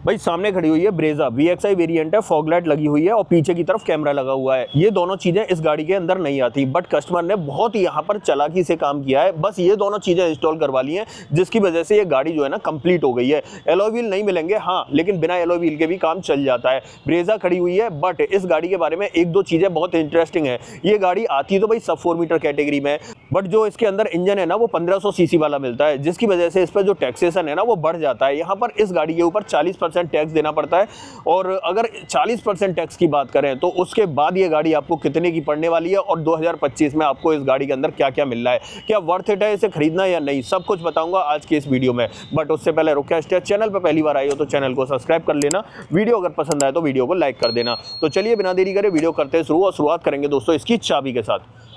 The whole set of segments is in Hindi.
भाई सामने खड़ी हुई है ब्रेजा VXI वेरिएंट है, फॉग लाइट लगी हुई है और पीछे की तरफ कैमरा लगा हुआ है। ये दोनों चीजें इस गाड़ी के अंदर नहीं आती, बट कस्टमर ने बहुत ही यहाँ पर चालाकी से काम किया है, बस ये दोनों चीजें इंस्टॉल करवा ली हैं, जिसकी वजह से ये गाड़ी जो है ना कंप्लीट हो गई है। एलॉय व्हील नहीं मिलेंगे हाँ, लेकिन बिना एलॉय व्हील के भी काम चल जाता है। ब्रेजा खड़ी हुई है, बट इस गाड़ी के बारे में एक दो चीजें बहुत इंटरेस्टिंग है। ये गाड़ी आती तो भाई सब 4 मीटर कैटेगरी में, बट जो इसके अंदर इंजन है ना वो 1500 सीसी वाला मिलता है, जिसकी वजह से इस पर जो टैक्सेशन है ना वो बढ़ जाता है। यहाँ पर इस गाड़ी के ऊपर 40% टैक्स देना पड़ता है, और अगर 40% टैक्स की बात करें तो उसके बाद ये गाड़ी आपको कितने की पड़ने वाली है और 2025 में आपको इस गाड़ी के अंदर क्या क्या मिल रहा है, क्या वर्थ इट है इसे खरीदना या नहीं, सब कुछ बताऊंगा आज के इस वीडियो में। बट उससे पहले रिक्वेस्ट है, चैनल पर पहली बार आई हो तो चैनल को सब्सक्राइब कर लेना, वीडियो अगर पसंद आए तो वीडियो को लाइक कर देना। तो चलिए बिना देरी करे वीडियो करते हैं शुरू, और शुरुआत करेंगे दोस्तों इसकी चाबी के साथ।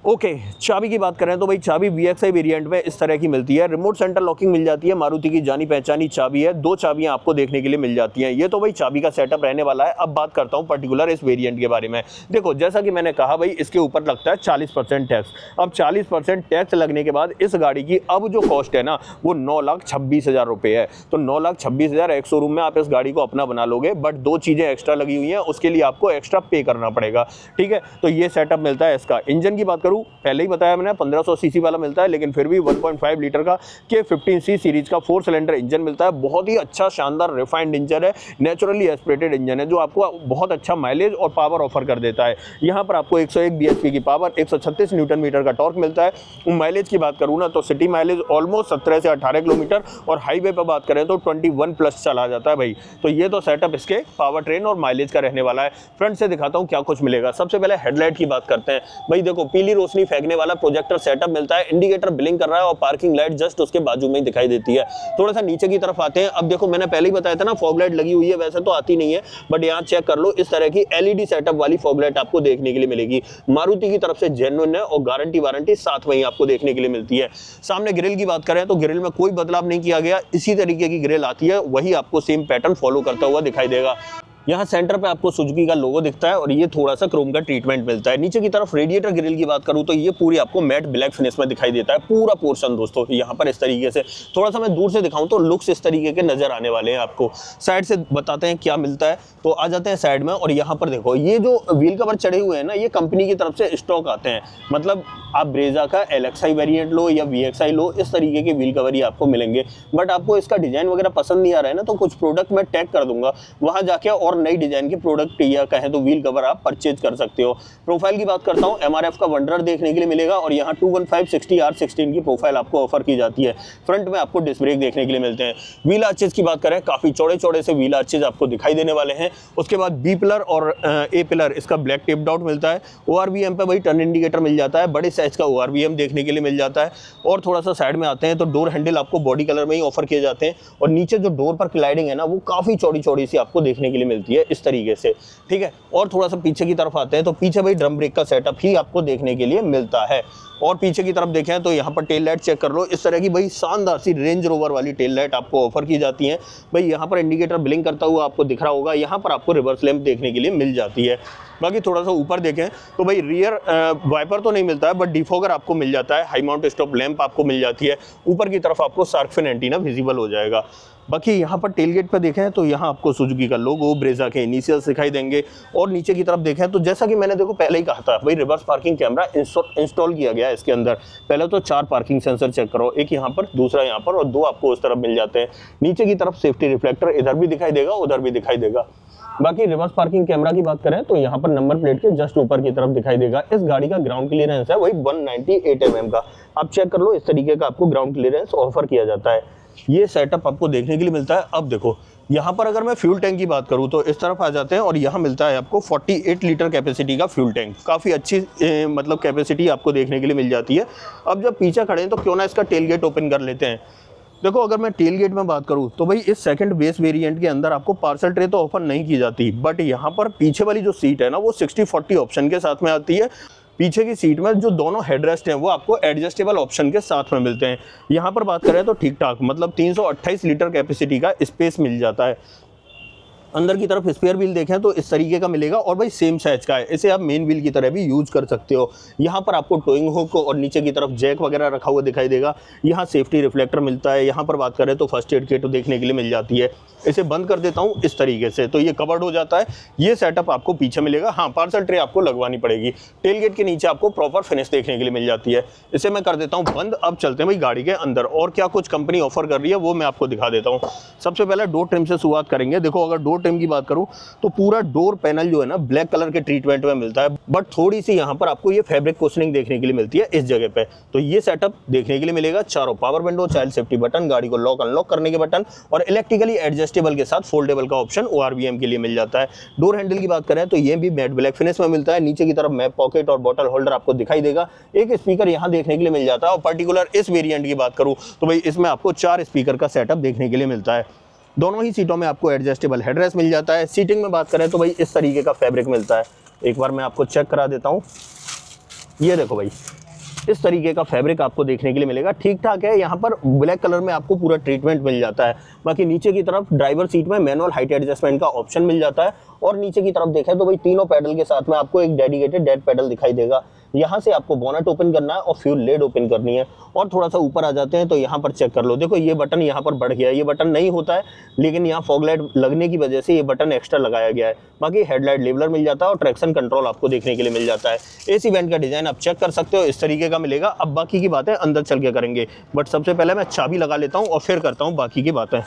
ओके, चाबी की बात करें तो भाई चाबी VXI वेरिएंट में इस तरह की मिलती है। रिमोट सेंटर लॉकिंग मिल जाती है, मारुति की जानी पहचानी चाबी है, 2 चाबियां आपको देखने के लिए मिल जाती हैं। ये तो भाई चाबी का सेटअप रहने वाला है। अब बात करता हूं पर्टिकुलर इस वेरिएंट के बारे में। देखो जैसा कि मैंने कहा भाई इसके ऊपर लगता है 40% टैक्स। अब 40% टैक्स लगने के बाद इस गाड़ी की अब जो कॉस्ट है ना वो 9,26,000 रुपये है। तो 9,26,000 एक शोरूम में आप इस गाड़ी को अपना बना लोगे, बट 2 चीज़ें एक्स्ट्रा लगी हुई हैं, उसके लिए आपको एक्स्ट्रा पे करना पड़ेगा। ठीक है, तो ये सेटअप मिलता है इसका। इंजन की बात करूँ, पहले ही बताया मैंने 1500 सीसी वाला मिलता है, लेकिन फिर भी 1.5 लीटर का K15C सीरीज का 4 सिलेंडर इंजन मिलता है। बहुत ही अच्छा शानदार रिफाइंड इंजन है, नेचुरली एस्पिरेटेड इंजन है, जो आपको बहुत अच्छा माइलेज और पावर ऑफर कर देता है। यहाँ पर आपको 101 bhp की पावर, 136 न्यूटन मीटर का टॉर्क मिलता है। माइलेज की बात करूँ ना तो सिटी माइलेज ऑलमोस्ट 17 से 18 किलोमीटर, और हाईवे पर बात करें तो 21+ चला जाता है भाई। तो ये तो सेटअप इसके पावर ट्रेन और माइलेज का रहने वाला है। फ्रंट से दिखाता हूँ क्या कुछ मिलेगा। सबसे पहले हेडलाइट की बात करते हैं। भाई देखो पीली रोशनी फेंकने वाला प्रोजेक्टर सेटअप मिलता है, इंडिकेटर ब्लिंक कर रहा है और पार्किंग लाइट जस्ट उसके बाजू में ही दिखाई देती है। थोड़ा सा नीचे की तरफ आते हैं। अब देखो मैंने पहले ही बताया था ना फॉग लाइट लगी हुई है, वैसे तो आती नहीं है, बट यहाँ चेक कर लो इस तरह की LED सेटअप वाली फॉग लाइट आपको देखने के लिए मिलेगी। मारुति की तरफ से जेन्युइन है और गारंटी वारंटी साथ में ही आपको देखने के लिए मिलती है। सामने ग्रिल की बात करें तो ग्रिल में कोई बदलाव नहीं किया गया, इसी तरीके की ग्रिल आती है, वही आपको सेम पैटर्न फॉलो करता हुआ दिखाई देगा। यहाँ सेंटर पे आपको सुजुकी का लोगो दिखता है और ये थोड़ा सा क्रोम का ट्रीटमेंट मिलता है। नीचे की तरफ रेडिएटर ग्रिल की बात करूँ तो ये पूरी आपको मैट ब्लैक फिनिश में दिखाई देता है पूरा पोर्शन दोस्तों। यहाँ पर इस तरीके से थोड़ा सा मैं दूर से दिखाऊं तो लुक्स इस तरीके के नजर आने वाले हैं आपको। साइड से बताते हैं क्या मिलता है, तो आ जाते हैं साइड में। और यहाँ पर देखो ये जो व्हील कवर चढ़े हुए हैं ना, ये कंपनी की तरफ से स्टॉक आते हैं। मतलब आप ब्रेजा का LXI वेरिएंट लो या VXI लो, इस तरीके के व्हील कवर ही आपको मिलेंगे। बट आपको इसका डिजाइन वगैरह पसंद नहीं आ रहा है ना, तो कुछ प्रोडक्ट मैं टैग कर दूंगा, वहां जाके और नई डिजाइन के प्रोडक्ट या कहें तो व्हील कवर आप परचेज कर सकते हो। प्रोफाइल की बात करता हूं, MRF का वंडर देखने के लिए मिलेगा और यहाँ 215/60R16 की प्रोफाइल आपको ऑफर की जाती है। फ्रंट में आपको डिस्क ब्रेक देखने के लिए मिलते हैं। व्हील आर्चेज की बात करें, काफी चौड़े चौड़े से व्हील आर्चेज आपको दिखाई देने वाले हैं। उसके बाद B पिलर और A पिलर इसका ब्लैक टिप्ड आउट मिलता है। ORVM पे भाई टर्न इंडिकेटर मिल जाता है, बड़े साइज का ORVM देखने के लिए मिल जाता है। और थोड़ा सा साइड में आते हैं तो डोर हैंडल आपको बॉडी कलर में ही ऑफर किए जाते हैं, और नीचे जो डोर पर स्लाइडिंग है ना वो काफी चौड़ी चौड़ी सी आपको देखने के लिए मिलती है इस तरीके से। ठीक है, और थोड़ा सा पीछे की तरफ आते हैं तो पीछे भाई ड्रम ब्रेक का सेटअप ही आपको देखने के लिए मिलता है। और पीछे की तरफ देखें तो यहाँ पर टेल लाइट चेक कर लो, इस तरह की भाई शानदार सी रेंज रोवर वाली टेल लाइट आपको ऑफर की जाती है। भाई यहाँ पर इंडिकेटर ब्लिंक करता हुआ आपको दिख रहा होगा, यहाँ पर आपको रिवर्स लैंप देखने के लिए मिल जाती है। बाकी थोड़ा सा ऊपर देखें तो भाई रियर वाइपर तो नहीं मिलता है, बट डिफॉगर आपको मिल जाता है। हाई माउंट स्टॉप लैंप आपको मिल जाती है। ऊपर की तरफ आपको शार्क फिन एंटीना विजिबल हो जाएगा। बाकी यहाँ पर टेलगेट पर देखें तो यहाँ आपको सुजुकी का लोगो, ब्रेजा के इनिशियल्स दिखाई देंगे। और नीचे की तरफ देखें तो जैसा कि मैंने देखो पहले ही कहा था भाई रिवर्स पार्किंग कैमरा इंस्टॉल किया गया है इसके अंदर। पहले तो 4 पार्किंग सेंसर चेक करो, एक यहाँ पर, दूसरा यहाँ पर, और 2 आपको उस तरफ मिल जाते हैं। नीचे की तरफ सेफ्टी रिफ्लेक्टर इधर भी दिखाई देगा, उधर भी दिखाई देगा। बाकी रिवर्स पार्किंग कैमरा की बात करें तो यहाँ पर नंबर प्लेट के जस्ट ऊपर की तरफ दिखाई देगा। इस गाड़ी का ग्राउंड क्लियरेंस है वही 198 mm का। आप चेक कर लो, इस तरीके का आपको ग्राउंड क्लियरेंस ऑफर किया जाता है। ये सेटअप आपको देखने के लिए मिलता है। अब देखो यहाँ पर अगर मैं फ्यूल टैंक की बात करूँ तो इस तरफ आ जाते हैं और यहाँ मिलता है आपको 48 लीटर कैपेसिटी का फ्यूल टैंक। काफ़ी अच्छी मतलब कैपेसिटी आपको देखने के लिए मिल जाती है। अब जब पीछे खड़े हैं तो क्यों ना इसका टेल गेट ओपन कर लेते हैं। देखो अगर मैं टेल गेट में बात करूं तो भाई इस सेकंड बेस वेरिएंट के अंदर आपको पार्सल ट्रे तो ऑफर नहीं की जाती, बट यहाँ पर पीछे वाली जो सीट है ना वो 60/40 ऑप्शन के साथ में आती है। पीछे की सीट में जो दोनों हेडरेस्ट हैं वो आपको एडजस्टेबल ऑप्शन के साथ में मिलते हैं। यहाँ पर बात करें तो ठीक ठाक मतलब 328 लीटर कैपेसिटी का स्पेस मिल जाता है। अंदर की तरफ स्पेयर व्हील देखें तो इस तरीके का मिलेगा और भाई सेम साइज का है, इसे आप मेन व्हील की तरह भी यूज कर सकते हो। यहाँ पर आपको टोइंग हुक और नीचे की तरफ जैक वगैरह रखा हुआ दिखाई देगा। यहाँ सेफ्टी रिफ्लेक्टर मिलता है। यहाँ पर बात करें तो फर्स्ट एड किट देखने के लिए मिल जाती है। इसे बंद कर देता हूँ इस तरीके से, तो ये कवर्ड हो जाता है। ये सेटअप आपको पीछे मिलेगा। हाँ, पार्सल ट्रे आपको लगवानी पड़ेगी। टेल गेट के नीचे आपको प्रॉपर फिनिश देखने के लिए मिल जाती है। इसे मैं कर देता हूँ बंद। अब चलते हैं भाई गाड़ी के अंदर और क्या कुछ कंपनी ऑफर कर रही है वो मैं आपको दिखा देता हूँ। सबसे पहले डोर ट्रिम से शुरुआत करेंगे। देखो, अगर डोर ट्रिम की बात करूँ तो पूरा डोर पैनल जो है ना ब्लैक कलर के ट्रीटमेंट में मिलता है, बट थोड़ी सी यहाँ पर आपको ये फैब्रिक कुशनिंग देखने के लिए मिलती है इस जगह पे। तो ये सेटअप देखने के लिए मिलेगा। चारों power window, child safety button, गाड़ी को लॉक अनलॉक करने के बटन और इलेक्ट्रिकली एडजस्टेबल के साथ फोल्डेबल का ऑप्शन ORVM के लिए मिल जाता है। डोर हैंडल की बात करें तो ये भी मैट ब्लैक फिनिश में मिलता है। नीचे की तरफ मैप पॉकेट और बॉटल होल्डर आपको दिखाई देगा। एक स्पीकर यहाँ देखने के लिए मिल जाता है और पर्टिकुलर इस वेरिएंट की बात करूँ तो भाई इसमें आपको 4 स्पीकर का सेटअप देखने के लिए मिलता है। दोनों ही सीटों में आपको एडजस्टेबल हेडरेस्ट मिल जाता है। सीटिंग में बात करें तो भाई इस तरीके का फैब्रिक मिलता है। एक बार मैं आपको चेक करा देता हूँ। ये देखो भाई, इस तरीके का फैब्रिक आपको देखने के लिए मिलेगा। ठीक ठाक है। यहाँ पर ब्लैक कलर में आपको पूरा ट्रीटमेंट मिल जाता है। बाकी नीचे की तरफ ड्राइवर सीट में मैनुअल हाइट एडजस्टमेंट का ऑप्शन मिल जाता है और नीचे की तरफ देखें तो भाई तीनों पैडल के साथ में आपको एक डेडिकेटेड डेड पैडल दिखाई देगा। यहाँ से आपको बोनट ओपन करना है और फ्यूल लेड ओपन करनी है। और थोड़ा सा ऊपर आ जाते हैं तो यहाँ पर चेक कर लो। देखो, ये बटन यहाँ पर बढ़ गया है। ये बटन नहीं होता है, लेकिन यहाँ फॉग लाइट लगने की वजह से ये बटन एक्स्ट्रा लगाया गया है। बाकी हेडलाइट लेवलर मिल जाता है और ट्रैक्शन कंट्रोल आपको देखने के लिए मिल जाता है। एसी वेंट का डिजाइन आप चेक कर सकते हो, इस तरीके का मिलेगा। अब बाकी की बातें अंदर चल के करेंगे, बट सबसे पहले मैं चाबी लगा लेता हूँ और फिर करता हूँ बाकी की बातें।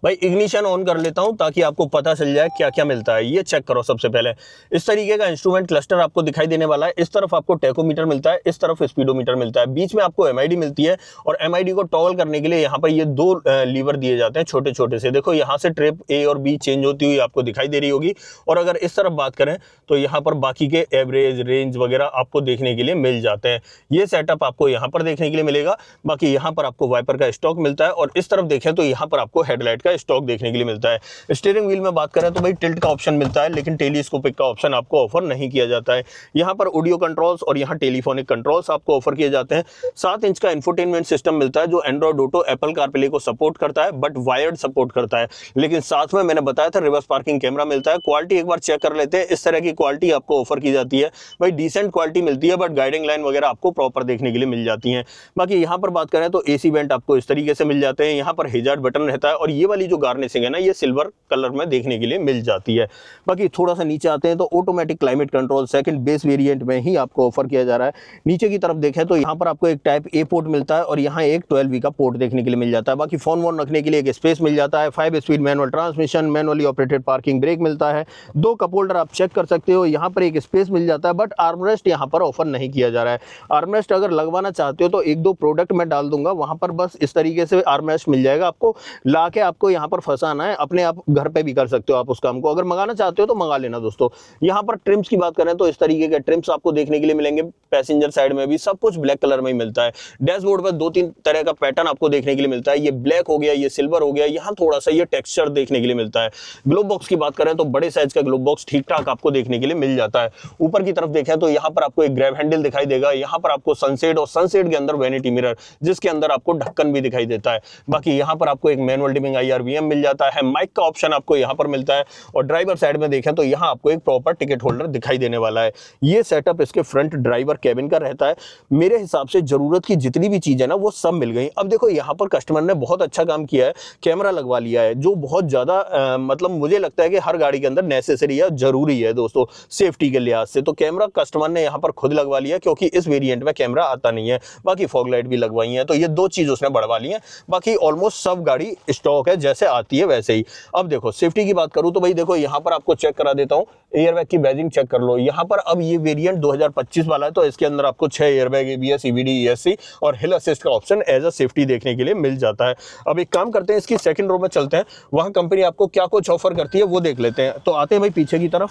भाई इग्निशन ऑन कर लेता हूं ताकि आपको पता चल जाए क्या क्या मिलता है। ये चेक करो। सबसे पहले इस तरीके का इंस्ट्रूमेंट क्लस्टर आपको दिखाई देने वाला है। इस तरफ आपको टेकोमीटर मिलता है, इस तरफ स्पीडोमीटर मिलता है, बीच में आपको MID मिलती है और MID को टॉगल करने के लिए यहाँ पर ये 2 लीवर दिए जाते हैं छोटे छोटे से। देखो, यहाँ से ट्रिप A और B चेंज होती हुई आपको दिखाई दे रही होगी। और अगर इस तरफ बात करें तो यहाँ पर बाकी के एवरेज, रेंज वगैरह आपको देखने के लिए मिल जाते हैं। ये सेटअप आपको यहाँ पर देखने के लिए मिलेगा। बाकी यहाँ पर आपको वाइपर का स्टॉक मिलता है और इस तरफ देखें तो यहाँ पर आपको हेडलाइट स्टॉक देखने के लिए मिलता है। स्टीयरिंग व्हील में बात करें तो भाई टिल्ट का ऑप्शन मिलता है, लेकिन टेलीस्कोपिक का ऑप्शन आपको ऑफर नहीं किया जाता है। यहाँ पर ऑडियो कंट्रोल्स और यहाँ टेलीफोनिक कंट्रोल्स आपको ऑफर किए जाते हैं। 7 इंच का इंफोटेनमेंट सिस्टम मिलता है जो एंड्रॉइड ऑटो, एप्पल कारप्ले को सपोर्ट करता है, बट वायर्ड सपोर्ट करता है। लेकिन साथ में मैंने बताया था रिवर्स पार्किंग कैमरा मिलता है। क्वालिटी एक बार चेक कर लेते हैं। इस तरह की क्वालिटी आपको ऑफर की जाती है। भाई डिसेंट क्वालिटी मिलती है, बट गाइडिंग लाइन वगैरह आपको प्रॉपर देखने के लिए मिल जाती है। बाकी यहाँ पर बात करें तो AC वेंट आपको इस तरीके से मिल जाते हैं। यहाँ पर हेजार्ड बटन रहता है और ये वाली जो गार्निशिंग है ना, ये सिल्वर कलर में देखने के लिए मिल जाती है। बाकी थोड़ा सा नीचे आते हैं तो automatic climate control second base variant में ही आपको ऑफर किया जा रहा है। नीचे की तरफ देखें तो यहाँ पर आपको एक टाइप A पोर्ट मिलता है और यहाँ एक 12V का पोर्ट देखने के लिए मिल जाता है। बाकी फोन वोन रखने के लिए एक स्पेस मिल जाता है। 5 speed manual transmission, manually operated parking brake मिलता है। 2 कप होल्डर आप चेक कर सकते हो। यहाँ पर एक स्पेस मिल जाता है, बट आर्मरेस्ट यहाँ पर ऑफर नहीं किया जा रहा है। आर्मरेस्ट अगर लगवाना चाहते हो तो 1-2 प्रोडक्ट मैं डाल दूंगा, वहां पर बस इस तरीके से आर्मरेस्ट मिल जाएगा। आपको लाके आपको यहाँ पर फंसाना है, अपने आप घर पे भी कर सकते हो आप उस काम को। अगर मंगाना चाहते हो तो मंगा लेना दोस्तों। यहाँ पर ट्रिम्स की बात करें तो इस तरीके के ट्रिम्स आपको देखने के लिए मिलेंगे। पैसेंजर साइड में भी सब कुछ ब्लैक कलर में ही मिलता है। डैशबोर्ड पर 2-3 तरह का पैटर्न आपको देखने के लिए मिलता है। ये ब्लैक हो गया, ये सिल्वर हो गया, यहाँ थोड़ा सा ये टेक्सचर देखने के लिए मिलता है। ग्लोब बॉक्स की बात करें तो बड़े साइज का ग्लोब बॉक्स ठीक ठाक आपको देखने के लिए मिल जाता है। ऊपर की तरफ देखें तो यहाँ पर आपको एक ग्रैब हैंडल दिखाई देगा। यहाँ पर आपको सनसेट और सनसेट के अंदर वैनिटी मिरर, जिसके अंदर आपको ढक्कन भी दिखाई देता है। बाकी यहाँ पर आपको एक मैनुअल डिमिंग IRVM मिल जाता है। माइक का ऑप्शन आपको यहाँ पर मिलता है और ड्राइवर साइड में देखें तो यहाँ आपको एक प्रॉपर टिकट होल्डर दिखाई देने वाला है। ये सेटअप इसके फ्रंट ड्राइवर कैबिन का रहता है। मेरे हिसाब से जरूरत की जितनी भी चीजें ना वो सब मिल गई। अब देखो, यहाँ पर कस्टमर ने बहुत अच्छा काम किया है, कैमरा लगवा लिया है, जो बहुत ज्यादा मतलब मुझे लगता है कि हर गाड़ी के अंदर नेसेसरी है, जरूरी है दोस्तों, सेफ्टी के लिहाज से। तो कैमरा कस्टमर ने यहाँ पर खुद लगवा लिया, क्योंकि इस वेरिएंट में कैमरा आता नहीं है। बाकी फॉग लाइट भी लगवाई है, तो ये 2 चीज उसने बढ़वा ली है। बाकी ऑलमोस्ट सब गाड़ी स्टॉक है, जैसे आती है वैसे ही। अब देखो, सेफ्टी की बात करूं तो भाई देखो, यहाँ पर आपको चेक करा देता हूँ। एयरबैग की बैजिंग चेक कर लो। यहाँ पर अब ये वेरिएंट 2025 वाला है, तो इसके अंदर आपको 6 एयरबैग, ABS, EBD, ESC और हिल असिस्ट का ऑप्शन एज अ सेफ्टी देखने के लिए मिल जाता है। अब एक काम करते हैं, इसकी सेकंड रो में चलते हैं, वहां कंपनी आपको क्या कुछ ऑफर करती है वो देख लेते हैं। तो आते हैं भाई पीछे की तरफ,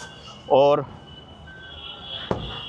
और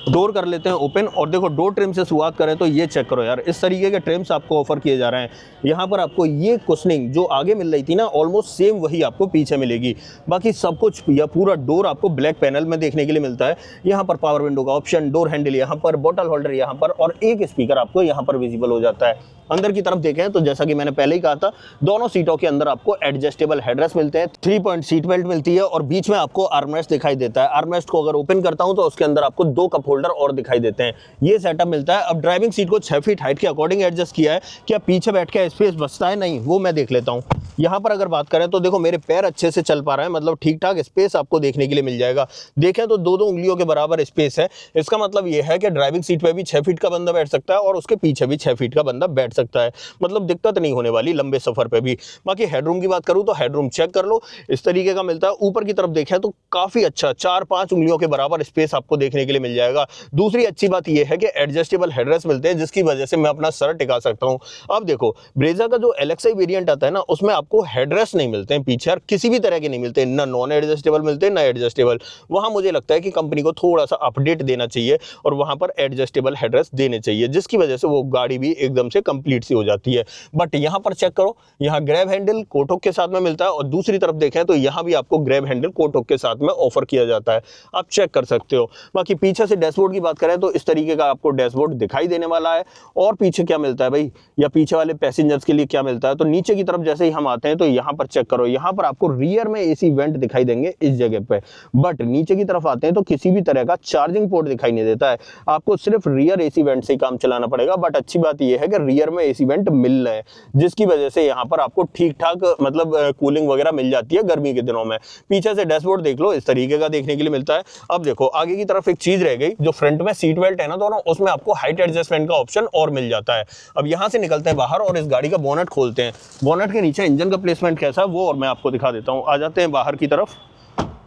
डोर कर लेते हैं ओपन और देखो डोर ट्रिम से शुरुआत करें तो ये चेक करो यार, इस तरीके के ट्रिम्स आपको ऑफर किए जा रहे हैं। यहाँ पर आपको ये कुशनिंग जो आगे मिल रही थी ना, ऑलमोस्ट सेम वही आपको पीछे मिलेगी। बाकी सब कुछ या पूरा डोर आपको ब्लैक पैनल में देखने के लिए मिलता है। यहाँ पर पावर विंडो का ऑप्शन, डोर हैंडल यहाँ पर, बॉटल होल्डर यहाँ पर और एक स्पीकर आपको यहाँ पर विजिबल हो जाता है। अंदर की तरफ देखें तो जैसा कि मैंने पहले ही कहा था, दोनों सीटों के अंदर आपको एडजस्टेबल हेडरेस्ट मिलते हैं, 3 पॉइंट सीट बेल्ट मिलती है और बीच में आपको आर्मरेस्ट दिखाई देता है। आर्मरेस्ट को अगर ओपन करता हूं तो उसके अंदर आपको 2 कप होल्डर और दिखाई देते हैं। ये सेटअप मिलता है। अब ड्राइविंग सीट को 6 फीट हाइट के अकॉर्डिंग एडजस्ट किया है। क्या पीछे बैठ के स्पेस बचता है? नहीं, वो मैं देख लेता हूँ। यहाँ पर अगर बात करें तो देखो मेरे पैर अच्छे से चल पा रहे हैं, मतलब ठीक ठाक स्पेस आपको देखने के लिए मिल जाएगा। देखें तो 2-2 उंगलियों के बराबर स्पेस है। इसका मतलब ये है कि ड्राइविंग सीट पे भी 6 फीट का बंदा बैठ सकता है और उसके पीछे भी 6 फीट का बंदा बैठ सकता है। मतलब दिक्कत नहीं होने वाली लंबे सफर पे भी। बाकी हेडरूम की बात करूं तो हेडरूम चेक कर लो, इस तरीके का मिलता है। ऊपर की तरफ देखें तो काफी अच्छा 4-5 उंगलियों के बराबर स्पेस आपको देखने के लिए मिल जाएगा। दूसरी अच्छी बात यह है कि एडजस्टेबल हेडरेस्ट मिलते हैं, जिसकी वजह से मैं अपना सर टिका सकता हूं। अब देखो ब्रेजा का जो LXi वेरिएंट आता है ना, उसमें आपको हेडरेस्ट नहीं मिलते हैं पीछे, और किसी भी तरह के नहीं मिलते, ना नॉन एडजस्टेबल मिलते हैं ना एडजस्टेबल। वहां मुझे लगता है कि कंपनी को थोड़ा सा अपडेट देना चाहिए और वहां पर एडजस्टेबल हेडरेस्ट देने चाहिए, जिसकी वजह से वो गाड़ी भी एकदम से कंप्लीट सी हो जाती है। बट यहां पर चेक करो, यहां ग्रैब हैंडल कोटोक के साथ में मिलता है और दूसरी तरफ देखें तो यहां भी आपको ग्रैब हैंडल कोटोक के साथ में ऑफर किया जाता है, आप चेक कर सकते हो। बाकी पीछे से डैशबोर्ड की बात करें तो इस तरीके का आपको डैशबोर्ड दिखाई देने वाला है। और पीछे क्या मिलता है भाई, या पीछे वाले पैसेंजर्स के लिए क्या मिलता है, तो नीचे की तरफ जैसे ही हम आते हैं तो यहां पर चेक करो, यहां पर आपको रियर में AC वेंट दिखाई देंगे इस जगह पे। बट नीचे की तरफ आते हैं तो किसी भी तरह का चार्जिंग पोर्ट दिखाई नहीं देता है, आपको सिर्फ रियर AC वेंट से ही काम चलाना पड़ेगा। बट अच्छी बात यह है कि रियर में AC वेंट मिल रहे हैं, जिसकी वजह से यहाँ पर आपको ठीक ठाक मतलब कूलिंग वगैरह मिल जाती है गर्मी के दिनों में। पीछे से डैशबोर्ड देख लो, इस तरीके का देखने के लिए मिलता है। अब देखो आगे की तरफ एक चीज रह गई, जो फ्रंट में सीट बेल्ट है ना दोनों, उसमें आपको हाइट एडजस्टमेंट का ऑप्शन और मिल जाता है। अब यहाँ से निकलते हैं बाहर और इस गाड़ी का बोनट खोलते हैं। बोनट के नीचे इंजन का प्लेसमेंट कैसा है वो और मैं आपको दिखा देता हूँ। आ जाते हैं बाहर की तरफ।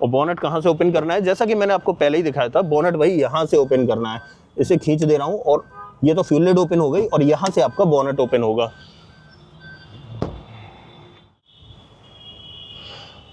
और बोनट कहाँ से ओपन करना है, जैसा कि मैंने आपको पहले ही दिखाया था, बोनट भाई यहाँ से ओपन करना है। इसे खींच दे रहा हूँ और ये तो फ्यूल लिड ओपन हो गई और यहाँ से आपका बोनट ओपन होगा।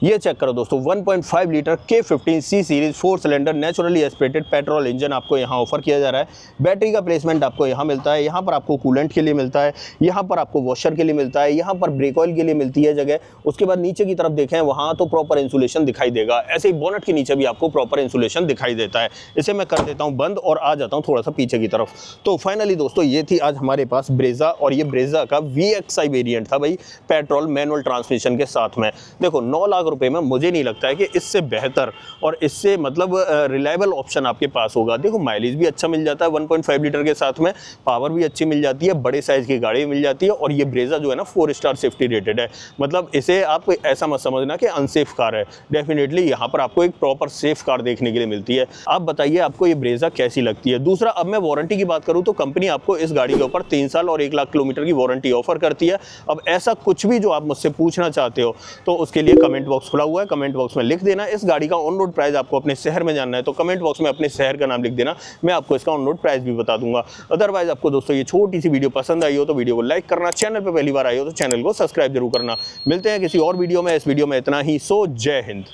ये चेक करो दोस्तों, 1.5 litre K15C series 4 cylinder naturally aspirated petrol engine आपको यहाँ ऑफर किया जा रहा है। बैटरी का प्लेसमेंट आपको यहाँ मिलता है, यहाँ पर आपको कूलेंट के लिए मिलता है, यहाँ पर आपको वॉशर के लिए मिलता है, यहाँ पर ब्रेक ऑयल के लिए मिलती है जगह। उसके बाद नीचे की तरफ देखें, वहाँ तो प्रॉपर इंसुलेशन दिखाई देगा, ऐसे ही बोनट के नीचे भी आपको प्रॉपर इंसुलेशन दिखाई देता है। इसे मैं कर देता हूँ बंद और आ जाता हूँ थोड़ा सा पीछे की तरफ। तो फाइनली दोस्तों ये थी आज हमारे पास ब्रेजा, और ये ब्रेजा का VXi वेरिएंट था भाई, पेट्रोल मैनुअल ट्रांसमिशन के साथ में। देखो 9 लाख रुपए में मुझे नहीं लगता है कि इससे बेहतर और इससे मतलब रिलायबल ऑप्शन आपके पास होगा। देखो माइलेज भी अच्छा मिल जाता है 1.5 लीटर के साथ में, पावर भी अच्छी मिल जाती है, बड़े साइज की गाड़ी मिल जाती है, और ये ब्रेजा जो है ना 4 स्टार सेफ्टी रेटेड है। मतलब इसे आप ऐसा मत समझना कि अनसेफ कार है, डेफिनेटली यहाँ पर आपको एक प्रॉपर सेफ कार देखने के लिए मिलती है। आप बताइए आपको ये ब्रेजा कैसी लगती है। दूसरा, अब मैं वारंटी की बात करूँ तो कंपनी आपको इस गाड़ी के ऊपर 3 साल और 1 लाख किलोमीटर की वारंटी ऑफर करती है। अब ऐसा कुछ भी जो आप मुझसे पूछना चाहते हो तो उसके लिए कमेंट बॉक्स खुला हुआ है, कमेंट बॉक्स में लिख देना। इस गाड़ी का ऑन रोड प्राइस आपको अपने शहर में जानना है तो कमेंट बॉक्स में अपने शहर का नाम लिख देना, मैं आपको इसका ऑन रोड प्राइस भी बता दूंगा। अदरवाइज आपको दोस्तों ये छोटी सी वीडियो पसंद आई हो तो वीडियो को लाइक करना, चैनल पे पहली बार आई हो तो चैनल को सब्सक्राइब जरूर करना। मिलते हैं किसी और वीडियो में, इस वीडियो में इतना ही। सो जय हिंद।